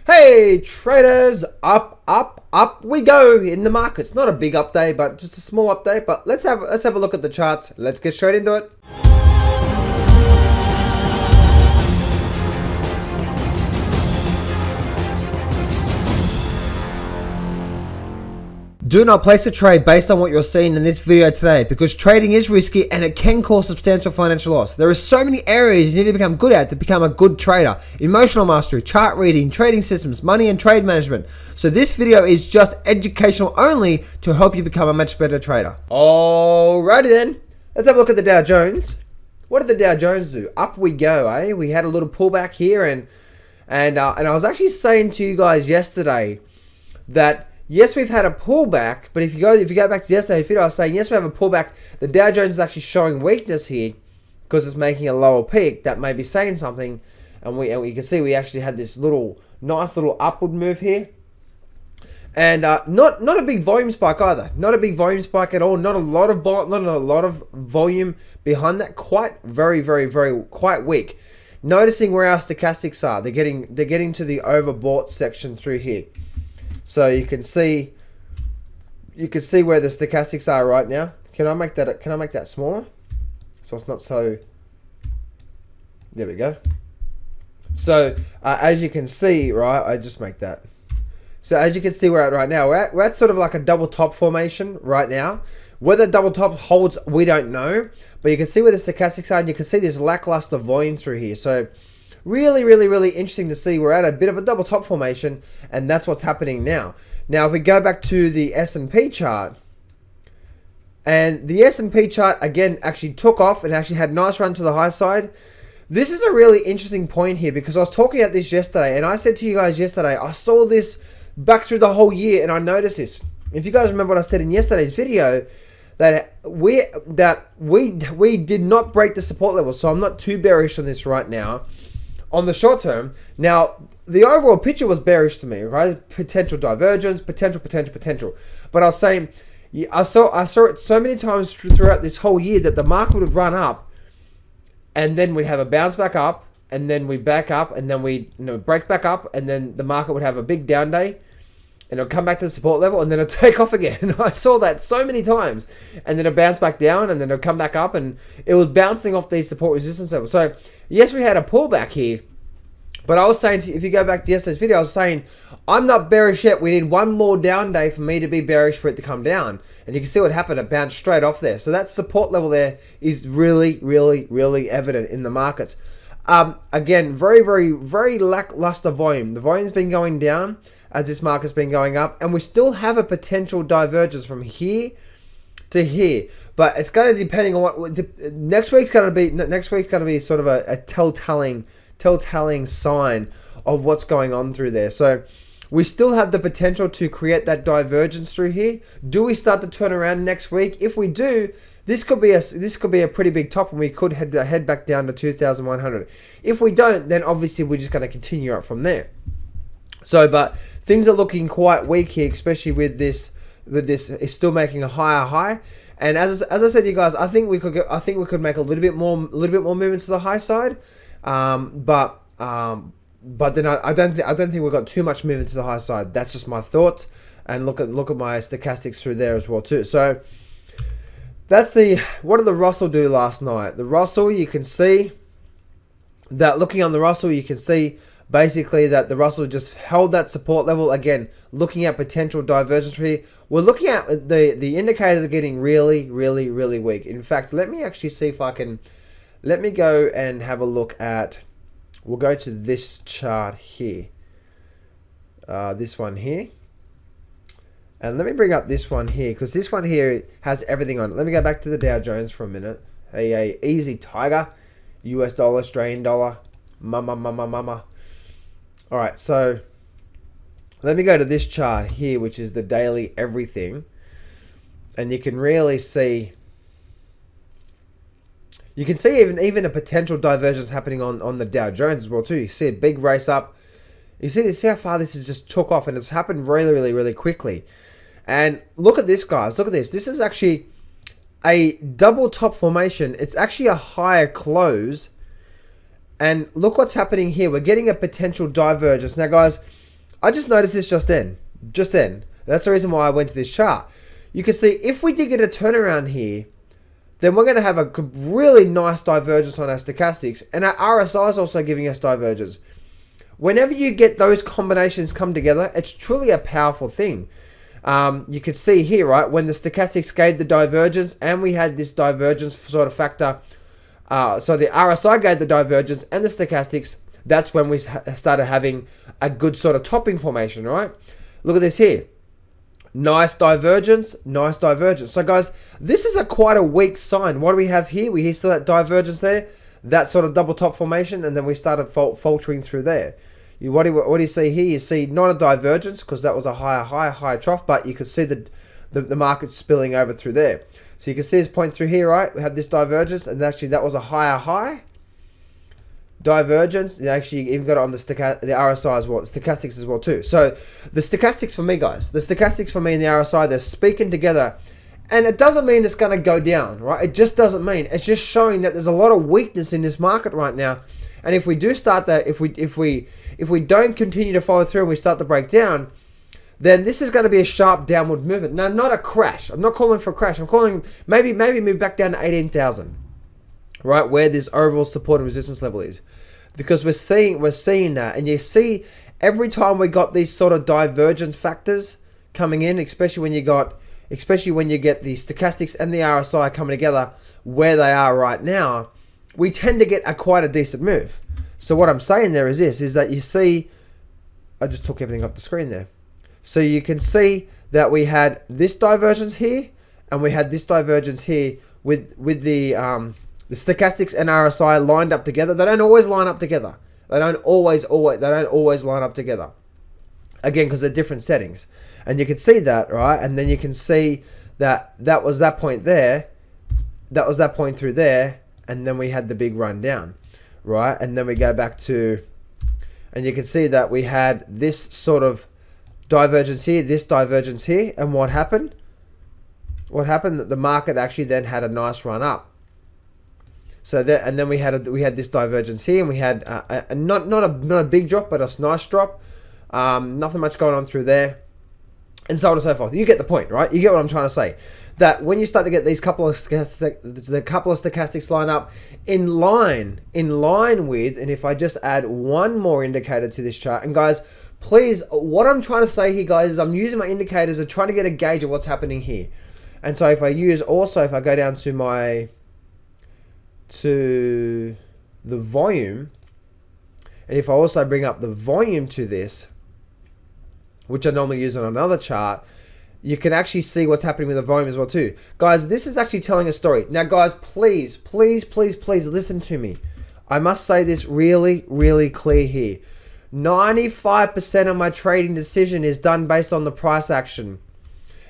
Hey traders, up we go in the markets. Not a big update, but just a small update. But let's have a look at the charts. Let's get straight into it. Do not place a trade based on what you're seeing in this video today, because trading is risky and it can cause substantial financial loss. There are so many areas you need to become good at to become a good trader. Emotional mastery, chart reading, trading systems, money and trade management. So this video is just educational only to help you become a much better trader. Alrighty then, let's have a look at the Dow Jones. What did the Dow Jones do? Up we go, eh? We had a little pullback here and I was actually saying to you guys yesterday that yes, we've had a pullback, but if you go back to yesterday's video, I was saying yes, we have a pullback. The Dow Jones is actually showing weakness here because it's making a lower peak. That may be saying something, and we can see we actually had this nice little upward move here, and not a big volume spike either. Not a big volume spike at all. Not a lot of volume behind that. Quite quite weak. Noticing where our stochastics are, they're getting to the overbought section through here. So you can see where the stochastics are right now. Can I make that smaller? So it's not so. There we go. So as you can see, right, I just make that. So as you can see, we're at right now. We're at sort of like a double top formation right now. Whether double top holds, we don't know. But you can see where the stochastics are, and you can see this lackluster volume through here. So really interesting to see. We're at a bit of a double top formation, and that's what's happening now. Now, if we go back to the S&P chart, and the S&P chart again actually took off and actually had a nice run to the high side. This is a really interesting point here, because I was talking about this yesterday, and I said to you guys yesterday, I saw this back through the whole year, and I noticed this. If you guys remember what I said in yesterday's video, that we did not break the support level, so I'm not too bearish on this right now. On the short term, now the overall picture was bearish to me, right? Potential divergence, potential. But I was saying, I saw it so many times throughout this whole year that the market would run up, and then we'd have a bounce back up, and then we back up, and then we break back up, and then the market would have a big down day, and it'll come back to the support level, and then it'll take off again. And I saw that so many times, and then it'll bounce back down, and then it'll come back up, and it was bouncing off these support resistance levels. So yes, we had a pullback here, but I was saying, if you go back to yesterday's video, I was saying I'm not bearish yet. We need one more down day for me to be bearish for it to come down, and you can see what happened. It bounced straight off there. So that support level there is really evident in the markets. Again, very lackluster volume. The volume's been going down as this market's been going up, and we still have a potential divergence from here to here, but it's going to depending on what next week's going to be. Next week's going to be sort of a telltale sign of what's going on through there. So we still have the potential to create that divergence through here. Do we start to turn around next week? If we do, this could be a pretty big top, and we could head back down to 2,100. If we don't, then obviously we're just going to continue up from there. So, but things are looking quite weak here, especially with this is still making a higher high. And as I said to you guys, I think we could make a little bit more movement to the high side. But then I don't think we've got too much movement to the high side. That's just my thoughts. And look at my stochastics through there as well too. So that's what did the Russell do last night? The Russell, you can see that looking on the Russell, you can see basically that the Russell just held that support level. Again, looking at potential divergence here. We're looking at the indicators are getting really weak. In fact, let me actually see if I can. Let me go and have a look at. We'll go to this chart here. This one here. And let me bring up this one here, because this one here has everything on it. Let me go back to the Dow Jones for a minute. A easy tiger. US dollar, Australian dollar. Mama. Alright, so let me go to this chart here, which is the daily everything. And you can really see, you can see even a potential divergence happening on the Dow Jones as well too. You see a big race up. You see how far this has just took off, and it's happened really quickly. And look at this, guys. Look at this. This is actually a double top formation. It's actually a higher close And look what's happening here. We're getting a potential divergence. Now, guys, I just noticed this just then. That's the reason why I went to this chart. You can see if we did get a turnaround here, then we're going to have a really nice divergence on our stochastics. And our RSI is also giving us divergence. Whenever you get those combinations come together, it's truly a powerful thing. You could see here, right, when the stochastics gave the divergence and we had this divergence sort of factor. So the RSI gave the divergence and the stochastics. That's when we started having a good sort of topping formation, right? Look at this here. Nice divergence, nice divergence. So guys, this is quite a weak sign. What do we have here? We still that divergence there, that sort of double top formation, and then we started faltering through there. What do you see here? You see not a divergence because that was a higher trough, but you could see the market spilling over through there. So you can see this point through here, right? We have this divergence, and actually that was a higher high divergence. And actually you even got it on the RSI as well, stochastics as well too. So the stochastics for me, guys, the stochastics for me and the RSI, they're speaking together. And it doesn't mean it's going to go down, right? It just doesn't mean. It's just showing that there's a lot of weakness in this market right now. And if we do start that, if we don't continue to follow through and we start to break down, then this is going to be a sharp downward movement. Now, not a crash. I'm not calling for a crash. I'm calling maybe move back down to 18,000, right, where this overall support and resistance level is, because we're seeing that, and you see every time we got these sort of divergence factors coming in, especially when you get the stochastics and the RSI coming together where they are right now, we tend to get quite a decent move. So what I'm saying there is that you see, I just took everything off the screen there. So you can see that we had this divergence here, and we had this divergence here with the stochastics and RSI lined up together. They don't always line up together. They don't always line up together. Again, because they're different settings. And you can see that, right? And then you can see that was that point there. That was that point through there. And then we had the big run down, right? And then we go back to, and you can see that we had this sort of divergence here, this divergence here. And what happened? The market actually then had a nice run up. So that, and then we had this divergence here, and we had not a big drop, but a nice drop. Nothing much going on through there, and so on and so forth. You get the point, right? You get what I'm trying to say. That when you start to get these couple of stochastics line up in line with, and if I just add one more indicator to this chart, and guys, please, what I'm trying to say here, guys, is I'm using my indicators and trying to get a gauge of what's happening here. And so if I go down to the volume, and if I also bring up the volume to this, which I normally use on another chart, you can actually see what's happening with the volume as well too. Guys, this is actually telling a story. Now guys, please listen to me. I must say this really, really clear here. 95% of my trading decision is done based on the price action.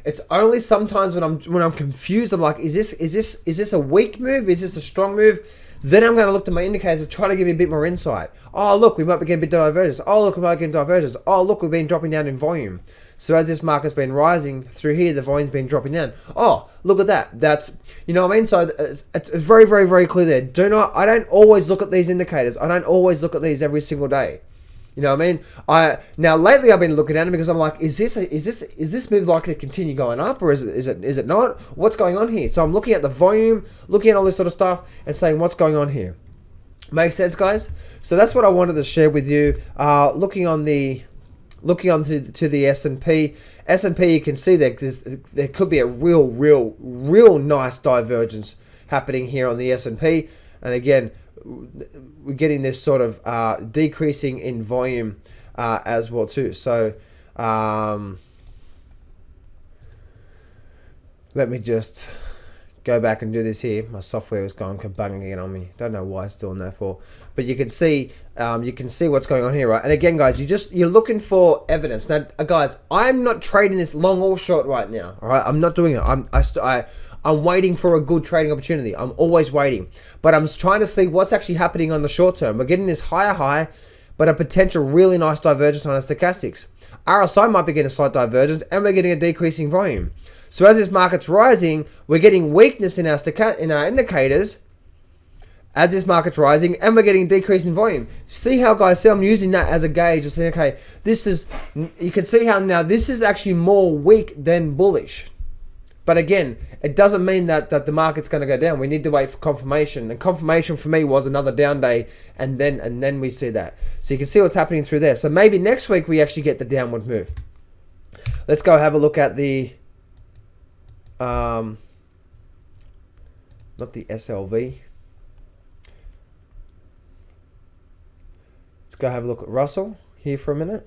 It's only sometimes when I'm confused, I'm like, is this a weak move? Is this a strong move? Then I'm going to look to my indicators and try to give you a bit more insight. Oh, look, we might be getting a bit divergence. Oh, look, we might be getting divergence. Oh, look, we've been dropping down in volume. So as this market's been rising through here, the volume's been dropping down. Oh, look at that. That's, you know what I mean? So it's very, very, very clear there. I don't always look at these indicators. I don't always look at these every single day. You know what I mean? Now lately I've been looking at them because I'm like, is this move likely to continue going up, or is it not? What's going on here? So I'm looking at the volume, looking at all this sort of stuff, and saying what's going on here. Makes sense, guys? So that's what I wanted to share with you. Looking on to the S&P. S&P, you can see that there could be a real nice divergence happening here on the S&P, and again, we're getting this sort of decreasing in volume as well too. So let me just go back and do this here. My software is going kabugging again on me. Don't know why it's doing that for, but you can see what's going on here, right? And again, guys, you're looking for evidence. Now, guys, I'm not trading this long or short right now. All right, I'm not doing it. I'm waiting for a good trading opportunity. I'm always waiting. But I'm trying to see what's actually happening on the short term. We're getting this higher high, but a potential really nice divergence on our stochastics. RSI might be getting a slight divergence, and we're getting a decreasing volume. So as this market's rising, we're getting weakness in our indicators, as this market's rising, and we're getting a decrease in volume. See how, guys, see I'm using that as a gauge to say, okay, this is, you can see how now this is actually more weak than bullish. But again, it doesn't mean that the market's going to go down. We need to wait for confirmation. And confirmation for me was another down day, and then we see that. So you can see what's happening through there. So maybe next week we actually get the downward move. Let's go have a look at the not the SLV. Let's go have a look at Russell here for a minute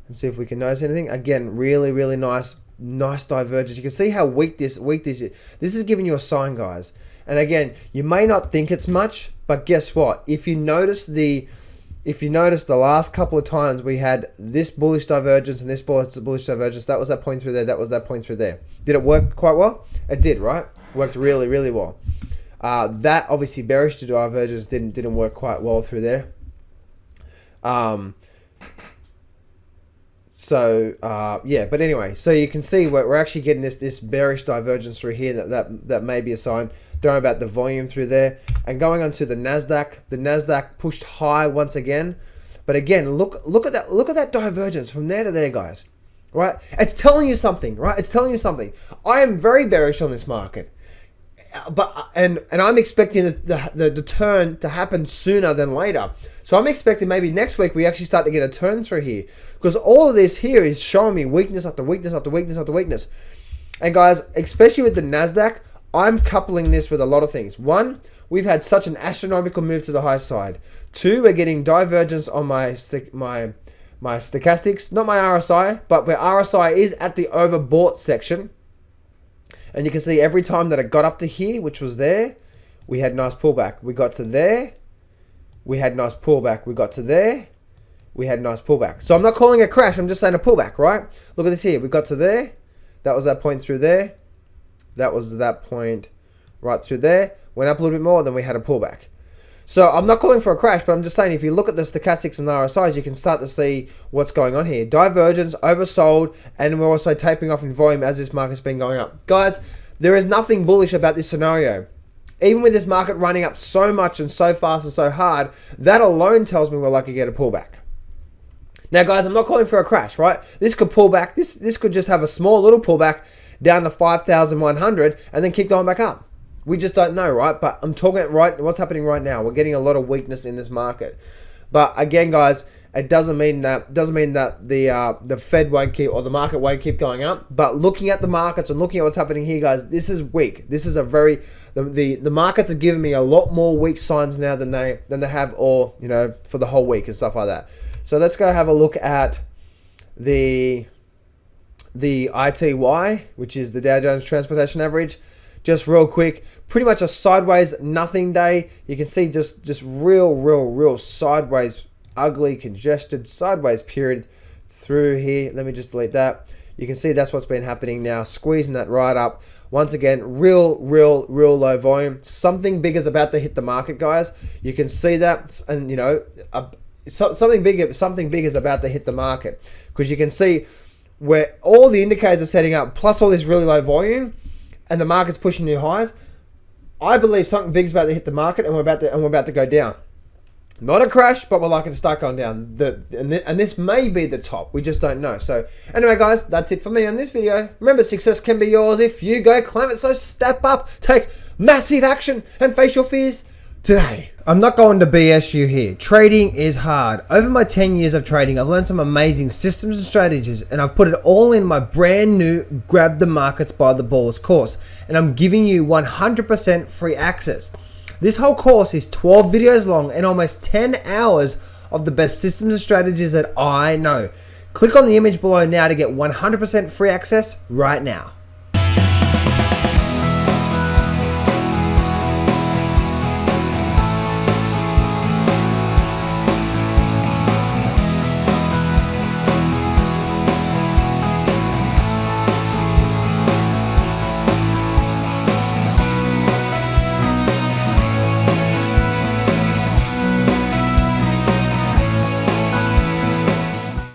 and see if we can notice anything. Again, really, really nice divergence. You can see how weak this is. This is giving you a sign, guys. And again, you may not think it's much, but guess what? If you notice the last couple of times we had this bullish divergence and this bullish divergence, that was that point through there, that was that point through there. Did it work quite well? It did, right? Worked really, really well. That obviously bearish divergence didn't work quite well through there. Yeah, but anyway, so you can see we're actually getting this bearish divergence through here. That may be a sign. Don't know about the volume through there. And going on to the Nasdaq pushed high once again. But again, look at that divergence from there to there, guys. Right? It's telling you something, right? It's telling you something. I am very bearish on this market. But and I'm expecting the turn to happen sooner than later. So I'm expecting maybe next week we actually start to get a turn through here, because all of this here is showing me weakness after weakness after weakness after weakness. And guys, especially with the Nasdaq, I'm coupling this with a lot of things. One, we've had such an astronomical move to the high side. Two, we're getting divergence on my stochastics, not my RSI, but where RSI is at the overbought section. And you can see every time that it got up to here, which was there, we had nice pullback. We got to there, we had nice pullback. We got to there, we had nice pullback. So I'm not calling a crash, I'm just saying a pullback, right? Look at this here. We got to there, that was that point through there, that was that point right through there, went up a little bit more, then we had a pullback. So I'm not calling for a crash, but I'm just saying if you look at the stochastics and the RSIs, you can start to see what's going on here. Divergence, oversold, and we're also tapering off in volume as this market's been going up. Guys, there is nothing bullish about this scenario. Even with this market running up so much and so fast and so hard, that alone tells me we're likely to get a pullback. Now, guys, I'm not calling for a crash, right? This could pull back. This could just have a small little pullback down to 5,100 and then keep going back up. We just don't know, right? But I'm talking right what's happening right now. We're getting a lot of weakness in this market. But again, guys, it doesn't mean that the Fed won't keep, or the market won't keep going up. But looking at the markets and looking at what's happening here, guys, this is weak. This is a very the markets are giving me a lot more weak signs now than they have all, you know, for the whole week and stuff like that. So let's go have a look at the ITY, which is the Dow Jones Transportation Average. Just real quick, pretty much a sideways nothing day. You can see just real sideways, ugly, congested, sideways period through here. Let me just delete that. You can see that's what's been happening now, squeezing that right up. Once again, real low volume. Something big is about to hit the market, guys. You can see that, and you know, something big is about to hit the market, because you can see where all the indicators are setting up, plus all this really low volume, and the market's pushing new highs. I believe something big's about to hit the market, and we're about to go down. Not a crash, but we're likely to start going down. And this may be the top. We just don't know. So anyway, guys, that's it for me on this video. Remember, success can be yours if you go claim it. So step up, take massive action, and face your fears today. I'm not going to BS you here. Trading is hard. Over my 10 years of trading, I've learned some amazing systems and strategies, and I've put it all in my brand new Grab the Markets by the Balls course. And I'm giving you 100% free access. This whole course is 12 videos long and almost 10 hours of the best systems and strategies that I know. Click on the image below now to get 100% free access right now.